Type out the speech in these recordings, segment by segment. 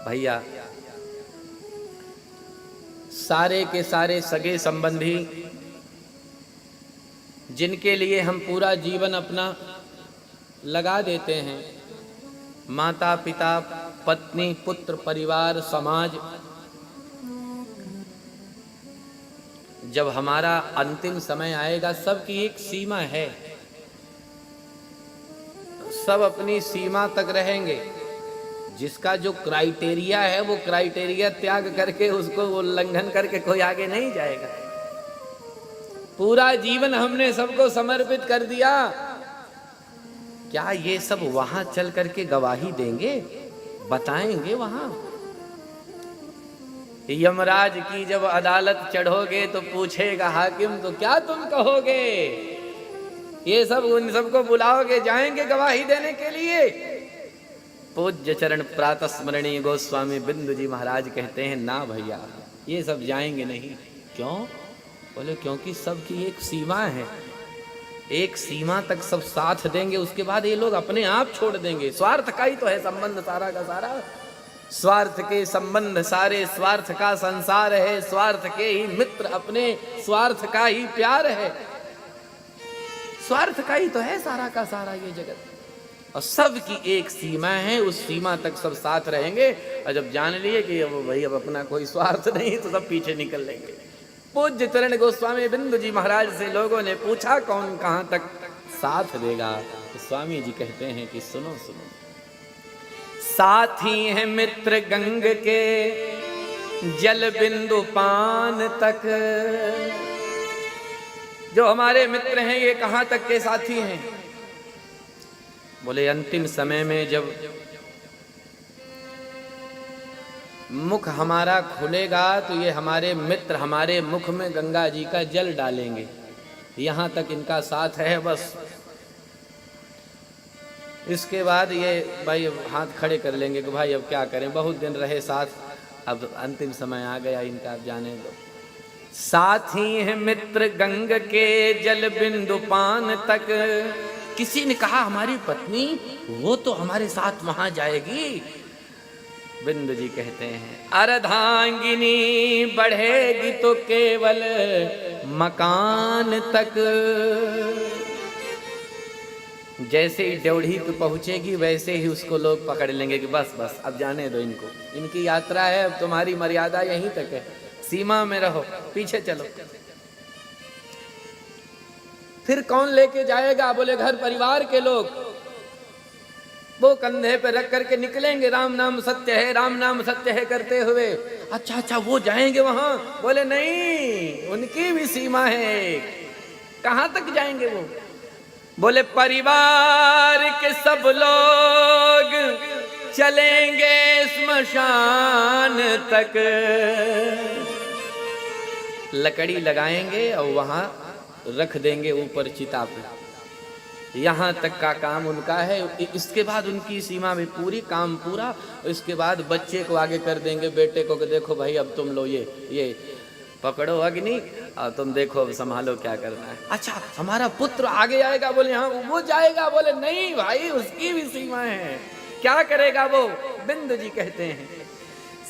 भैया सारे के सारे सगे संबंधी जिनके लिए हम पूरा जीवन अपना लगा देते हैं, माता पिता पत्नी पुत्र परिवार समाज, जब हमारा अंतिम समय आएगा सबकी एक सीमा है, सब अपनी सीमा तक रहेंगे। जिसका जो क्राइटेरिया है वो क्राइटेरिया त्याग करके उसको उल्लंघन करके कोई आगे नहीं जाएगा। पूरा जीवन हमने सबको समर्पित कर दिया, क्या ये सब वहां चल करके गवाही देंगे, बताएंगे वहां? यमराज की जब अदालत चढ़ोगे तो पूछेगा हाकिम तो क्या तुम कहोगे? ये सब उन सबको बुलाओगे, जाएंगे गवाही देने के लिए? पूज्य चरण प्रातः स्मरणीय गोस्वामी बिंदु जी महाराज कहते हैं ना भैया, ये सब जाएंगे नहीं। क्यों? बोले क्योंकि सबकी एक सीमा है, एक सीमा तक सब साथ देंगे, उसके बाद ये लोग अपने आप छोड़ देंगे। स्वार्थ का ही तो है संबंध सारा का सारा, स्वार्थ के संबंध सारे, स्वार्थ का संसार है, स्वार्थ के ही मित्र अपने, स्वार्थ का ही प्यार है, स्वार्थ का ही तो है सारा का सारा ये जगत। और सबकी एक सीमा है, उस सीमा तक सब साथ रहेंगे। और जब जान लिए कि अब भाई अब अपना कोई स्वार्थ नहीं तो सब पीछे निकल लेंगे। पूज्य चरण गोस्वामी बिंदु जी महाराज से लोगों ने पूछा कौन कहां तक साथ देगा? तो स्वामी जी कहते हैं कि सुनो सुनो, साथी है मित्र गंग के जल बिंदु पान तक। जो हमारे मित्र हैं ये कहां तक के साथी हैं? बोले अंतिम समय में जब मुख हमारा खुलेगा तो ये हमारे मित्र हमारे मुख में गंगा जी का जल डालेंगे, यहां तक इनका साथ है बस। इसके बाद ये भाई हाथ खड़े कर लेंगे कि भाई अब क्या करें, बहुत दिन रहे साथ, अब अंतिम समय आ गया इनका, अब जाने दो। साथी है मित्र गंग के जल बिंदु पान तक। किसी ने कहा हमारी पत्नी वो तो हमारे साथ वहां जाएगी। बिंदु जी कहते हैं अर्धांगिनी बढ़ेगी तो केवल मकान तक। जैसे ही ड्योढ़ी पे पहुंचेगी वैसे ही उसको लोग पकड़ लेंगे कि बस बस अब जाने दो इनको, इनकी यात्रा है, अब तुम्हारी मर्यादा यहीं तक है, सीमा में रहो, पीछे चलो। फिर कौन लेके जाएगा? बोले घर परिवार के लोग, वो कंधे पे रख करके निकलेंगे, राम नाम सत्य है, राम नाम सत्य है करते हुए। अच्छा अच्छा वो जाएंगे वहां? बोले नहीं, उनकी भी सीमा है, कहां तक जाएंगे वो? बोले परिवार के सब लोग चलेंगे स्मशान तक। लकड़ी लगाएंगे और वहां रख देंगे ऊपर चिता पे, यहाँ तक का काम उनका है। इसके बाद उनकी सीमा में पूरी, काम पूरा। इसके बाद बच्चे को आगे कर देंगे, बेटे को कि देखो भाई अब तुम लो ये पकड़ो अग्नि और तुम देखो अब संभालो क्या करना है। अच्छा हमारा पुत्र आगे आएगा? बोले हाँ वो जाएगा। बोले नहीं भाई उसकी भी सीमा है, क्या करेगा वो? बिंदु जी कहते हैं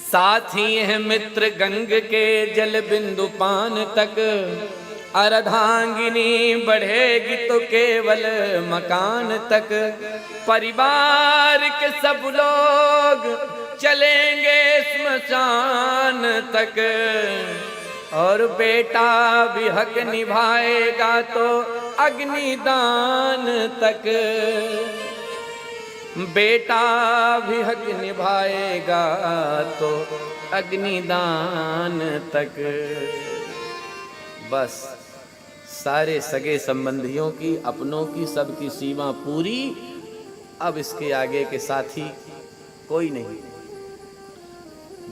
साथी है मित्र गंग के जल बिंदु पान तक। अर्धांगिनी बढ़ेगी तो केवल मकान तक। परिवार के सब लोग चलेंगे स्मशान तक। और बेटा भी हक निभाएगा तो अग्निदान तक। बेटा भी हक निभाएगा तो अग्निदान तक। बस सारे सगे संबंधियों की, अपनों की, सबकी सीमा पूरी। अब इसके आगे के साथी कोई नहीं।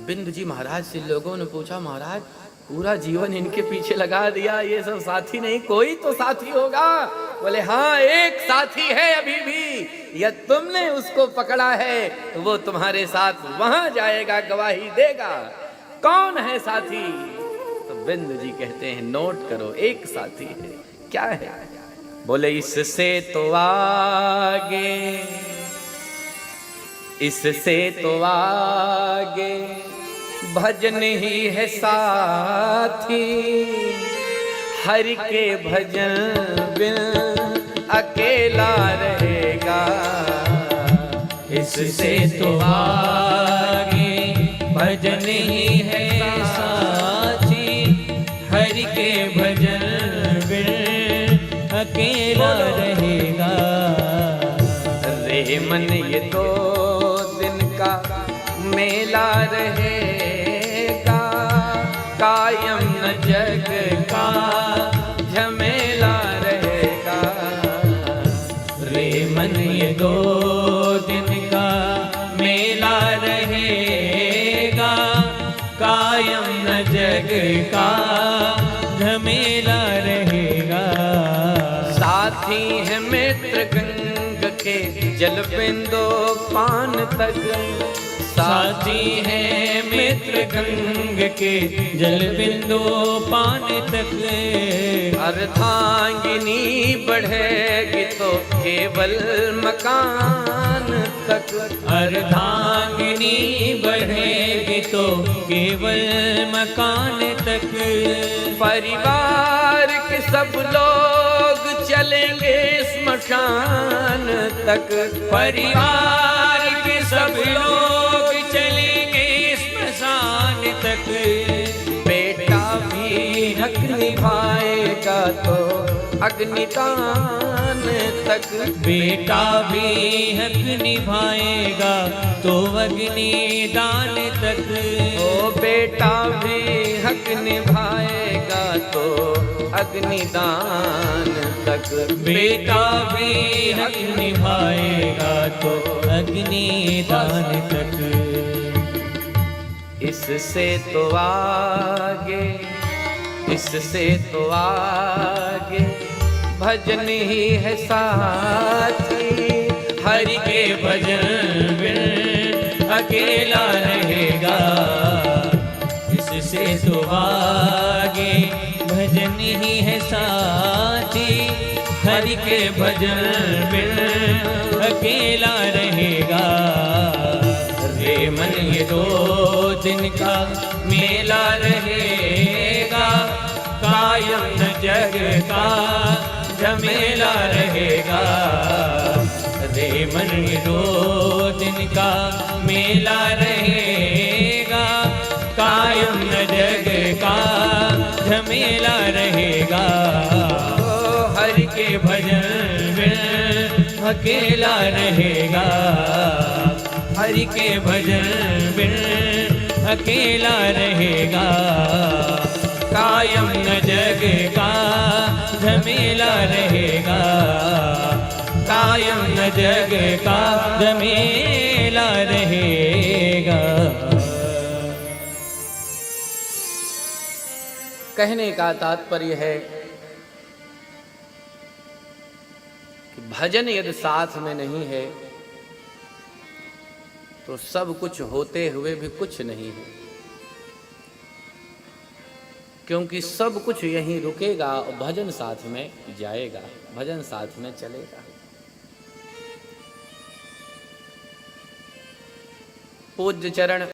बिंदु जी महाराज से लोगों ने पूछा महाराज पूरा जीवन इनके पीछे लगा दिया, ये सब साथी नहीं, कोई तो साथी होगा? बोले हाँ एक साथी है अभी भी, या तुमने उसको पकड़ा है तो वो तुम्हारे साथ वहां जाएगा, गवाही देगा। कौन है साथी? तो बिंदु जी कहते हैं नोट करो, एक साथी है। क्या है? बोले इससे तो आगे इससे तो आगे भजन ही है साथी, हरि के भजन बिन अकेला रहेगा। इससे तो आगे भजन ही है साथी, हरि के भजन बिन अकेला रहेगा। रे मन ये तो दिन का मेला रहेगा, कायम न जग का झमेला रहेगा। रे मन ये दो दिन का मेला रहेगा, कायम न जग का झमेला रहेगा। साथी है मित्र गंग के जल बिंदु पान तक, साथी है मित्र गंग के जल बिंदु पान तक। अर्धांगिनी बढ़ेगी तो केवल मकान तक, अर्धांगिनी बढ़ेगी तो केवल मकान तक। परिवार के सब लोग चलेंगे स्मशान तक, परिवार के सब लोग चलेंगे स्मशान तक। बेटा भी हक निभाएगा तो अग्निदान तक, बेटा भी हक निभाएगा तो अग्निदान तक। ओ बेटा भी हक निभाएगा तो अग्निदान तक, बेटा भी हक निभाएगा तो अग्निदान तक। इससे तो आगे, इससे तो आगे भजन ही है साथी, हरि के भजन बिन अकेला रहेगा। इससे तो आगे भजन ही है साथी, हरि के भजन बिन अकेला रहेगा। रे मन ये दो दिन का मेला रहेगा, कायम न जग का झमेला रहेगा। रे मन ये दो दिन का मेला रहेगा, कायम न जग का झमेला रहेगा। हरि के भजन बिन अकेला रहेगा, हरि के भजन बिन अकेला रहेगा। कायम न जग का झमेला रहेगा, कायम न जग का झमेला रहेगा। कहने का तात्पर्य है कि भजन यदि साथ में नहीं है तो सब कुछ होते हुए भी कुछ नहीं है, क्योंकि सब कुछ यहीं रुकेगा और भजन साथ में जाएगा, भजन साथ में चलेगा। पूज्य चरण